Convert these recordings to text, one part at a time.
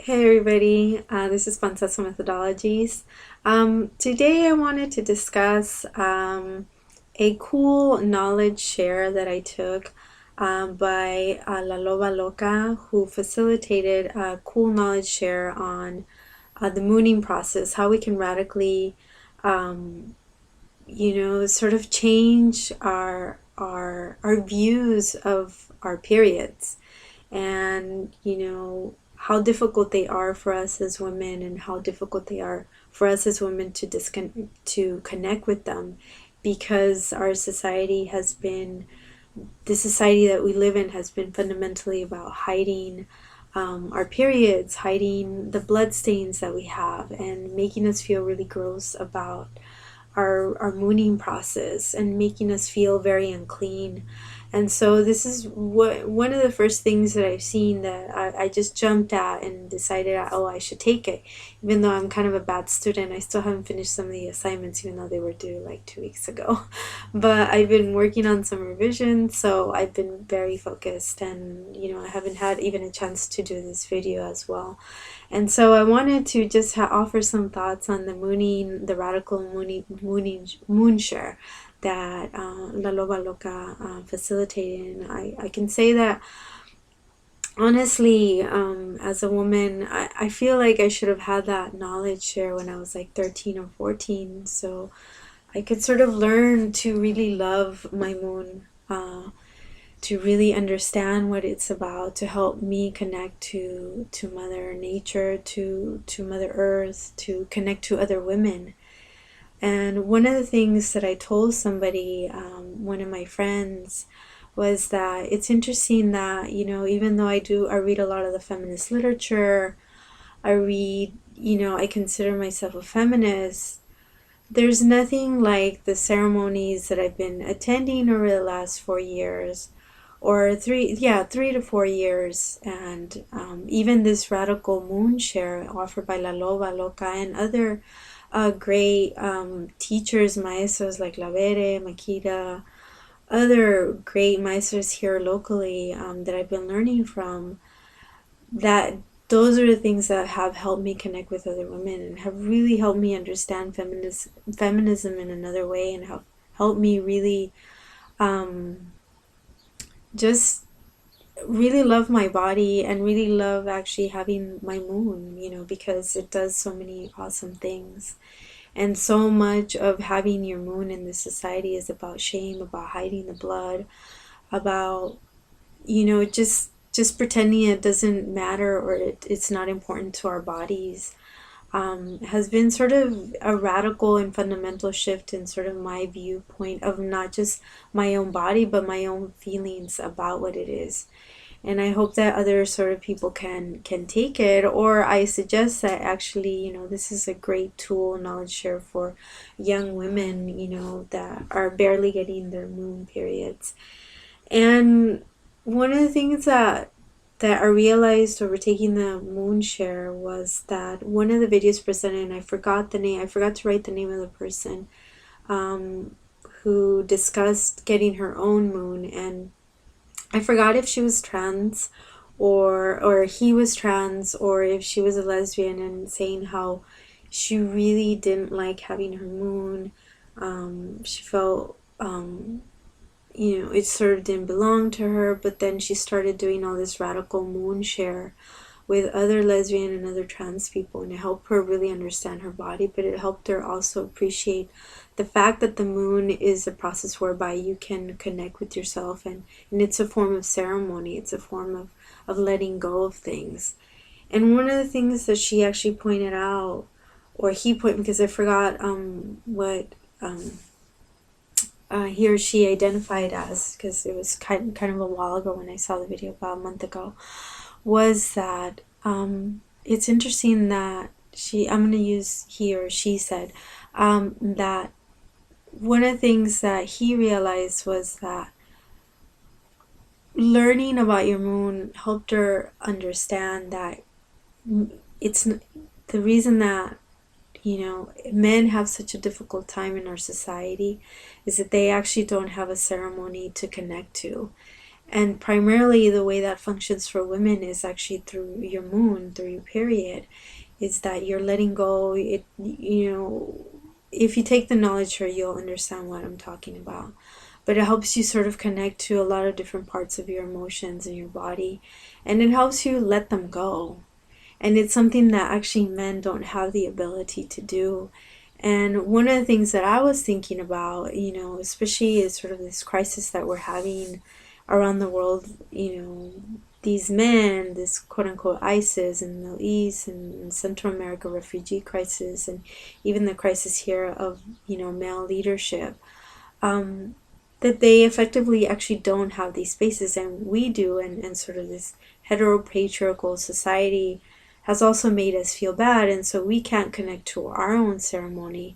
Hey everybody, this is Princess Methodologies. Today I wanted to discuss a cool knowledge share that I took by La Loba Loca, who facilitated a cool knowledge share on the mooning process, how we can radically, sort of change our views of our periods and how difficult they are for us as women and how difficult they are for us as women to connect with them because our society has been the society that we live in has been fundamentally about hiding our periods, hiding the blood stains that we have, and making us feel really gross about our mooning process and making us feel very unclean. And so this is one of the first things that I've seen that I just jumped at and decided, oh, I should take it. Even though I'm kind of a bad student, I still haven't finished some of the assignments, even though they were due like 2 weeks ago. But I've been working on some revisions, so I've been very focused, and I haven't had even a chance to do this video as well. And so I wanted to just offer some thoughts on the radical moon share that La Loba Loca facilitated. And I can say that honestly, as a woman, I feel like I should have had that knowledge share when I was like 13 or 14. So I could sort of learn to really love my moon. To really understand what it's about, to help me connect to Mother Nature, to Mother Earth, to connect to other women. And one of the things that I told somebody, one of my friends, was that it's interesting that even though I read a lot of the feminist literature, I consider myself a feminist. There's nothing like the ceremonies that I've been attending over the last 4 years, or 3 to 4 years, and even this radical moon share offered by La Loba Loca and other great teachers, maestros like Lavere, Makita, other great maestros here locally that I've been learning from, that those are the things that have helped me connect with other women and have really helped me understand feminism in another way, and have helped me really um, just really love my body and really love actually having my moon, because it does so many awesome things. And so much of having your moon in this society is about shame, about hiding the blood, about, just pretending it doesn't matter, or it's not important to our bodies. Has been sort of a radical and fundamental shift in sort of my viewpoint of not just my own body, but my own feelings about what it is. And I hope that other sort of people can take it. Or I suggest that actually, this is a great tool, knowledge share for young women, that are barely getting their moon periods. And one of the things that I realized over taking the moon share was that one of the videos presented, and I forgot the name, I forgot to write the name of the person, um, who discussed getting her own moon. And I forgot if she was trans, or he was trans, or if she was a lesbian, and saying how she really didn't like having her moon. She felt it sort of didn't belong to her, but then she started doing all this radical moon share with other lesbian and other trans people, and it helped her really understand her body, but it helped her also appreciate the fact that the moon is a process whereby you can connect with yourself, and it's a form of ceremony, it's a form of letting go of things. And one of the things that she actually pointed out, or he pointed, because I forgot what he or she identified as, because it was kind of a while ago when I saw the video, about a month ago, was that it's interesting that I'm going to use he or she said, that one of the things that he realized was that learning about your moon helped her understand that it's the reason that men have such a difficult time in our society is that they actually don't have a ceremony to connect to. And primarily the way that functions for women is actually through your moon, through your period, is that you're letting go. If you take the knowledge here, you'll understand what I'm talking about. But it helps you sort of connect to a lot of different parts of your emotions in your body, and it helps you let them go. And it's something that actually men don't have the ability to do. And one of the things that I was thinking about, especially is sort of this crisis that we're having around the world, these men, this quote unquote ISIS in the Middle East and Central America refugee crisis, and even the crisis here of, male leadership, um, that they effectively actually don't have these spaces, and we do, and sort of this heteropatriarchal society has also made us feel bad, and so we can't connect to our own ceremony.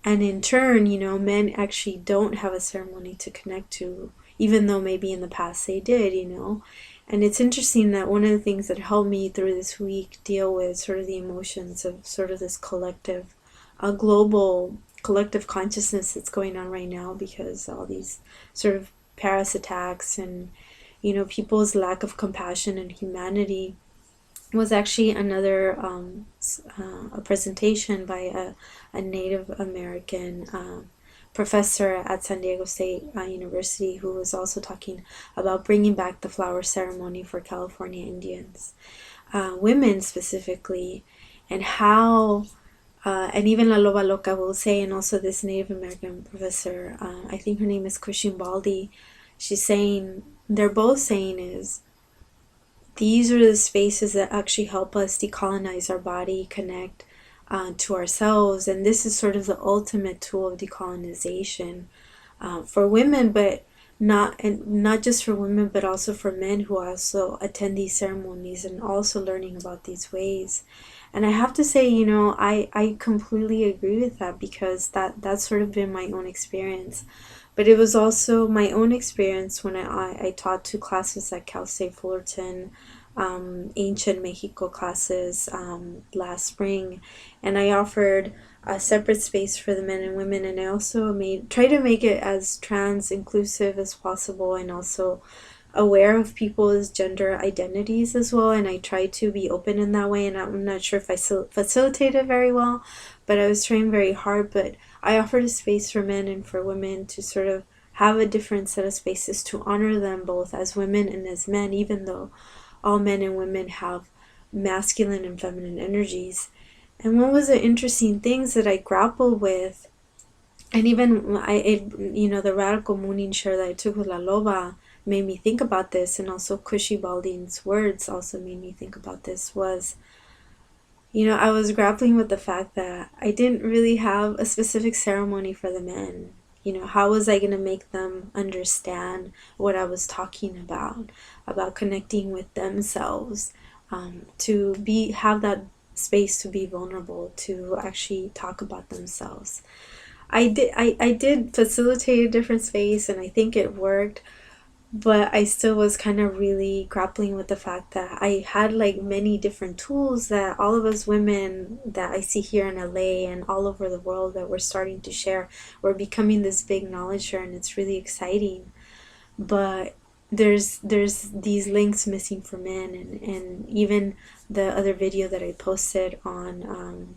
And in turn, men actually don't have a ceremony to connect to, even though maybe in the past they did. And it's interesting that one of the things that helped me through this week deal with sort of the emotions of sort of this collective, a global collective consciousness that's going on right now, because all these sort of Paris attacks and, people's lack of compassion and humanity, was actually another a presentation by a Native American professor at San Diego State University, who was also talking about bringing back the flower ceremony for California Indians, women specifically, and how. And even La Loba Loca will say, and also this Native American professor, I think her name is Baldy, she's saying, they're both saying is, these are the spaces that actually help us decolonize our body, connect to ourselves, and this is sort of the ultimate tool of decolonization for women, but not just for women, but also for men who also attend these ceremonies and also learning about these ways. And I have to say, I completely agree with that, because that's sort of been my own experience. But it was also my own experience when I taught two classes at Cal State Fullerton, ancient Mexico classes last spring, and I offered a separate space for the men and women, and I also try to make it as trans inclusive as possible, and also aware of people's gender identities as well, and I try to be open in that way, and I'm not sure if I facilitated very well, but I was trying very hard. But I offered a space for men and for women to sort of have a different set of spaces to honor them both as women and as men, even though all men and women have masculine and feminine energies. And one was the interesting things that I grappled with, and even the radical mooning share that I took with La Loba made me think about this, and also Cushy Baldin's words also made me think about this, was, I was grappling with the fact that I didn't really have a specific ceremony for the men. How was I going to make them understand what I was talking about connecting with themselves, to have that space to be vulnerable, to actually talk about themselves. I did facilitate a different space, and I think it worked, but I still was kind of really grappling with the fact that I had like many different tools that all of us women that I see here in LA and all over the world that we're starting to share. We're becoming this big knowledge share, and it's really exciting. But there's these links missing for men, and even the other video that I posted on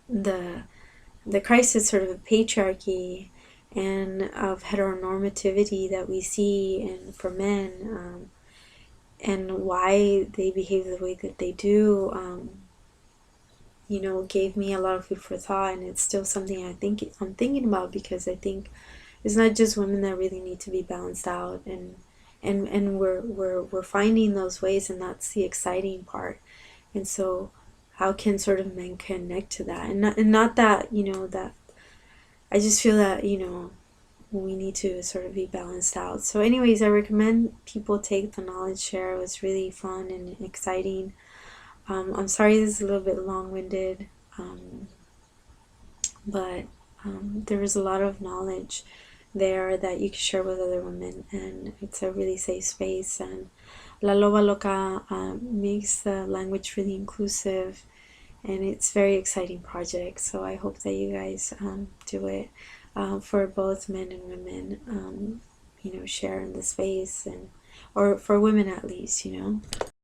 the crisis sort of patriarchy and of heteronormativity that we see in for men, and why they behave the way that they do, gave me a lot of food for thought, and it's still something I'm thinking about, because I think it's not just women that really need to be balanced out, and we're finding those ways, and that's the exciting part. And so how can sort of men connect to that, and not that, that I just feel that, we need to sort of be balanced out. So anyways, I recommend people take the knowledge share. It was really fun and exciting. I'm sorry this is a little bit long-winded, but there was a lot of knowledge there that you can share with other women, and it's a really safe space. And La Loba Loca makes the language really inclusive, and it's a very exciting project. So I hope that you guys do it for both men and women. share in the space, and or for women at least.